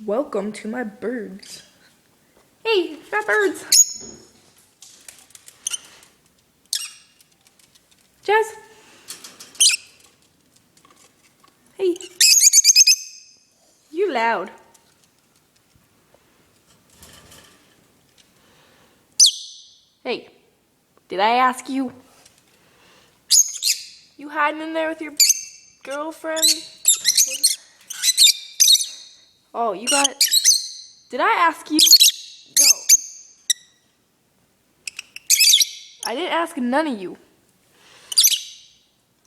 Welcome to my birds. Hey, got birds. Jazz. Hey. You loud. Hey, did I ask you? You hiding in there with your girlfriend? Oh, you got... Did I ask you? No. I didn't ask none of you.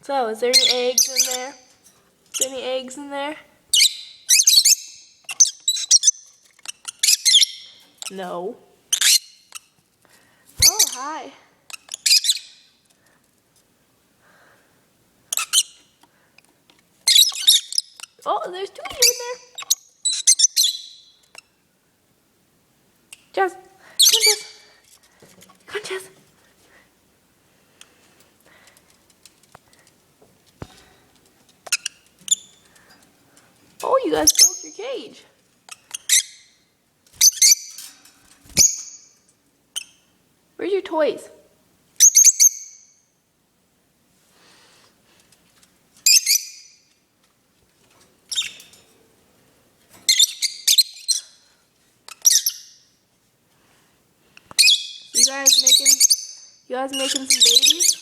So, is there any eggs in there? Is there any eggs in there? No. Oh, hi. Oh, there's two of you in there. Jess, come on, Jess. Come on, Jess. Oh, you guys broke your cage. Where's your toys? You guys making some babies?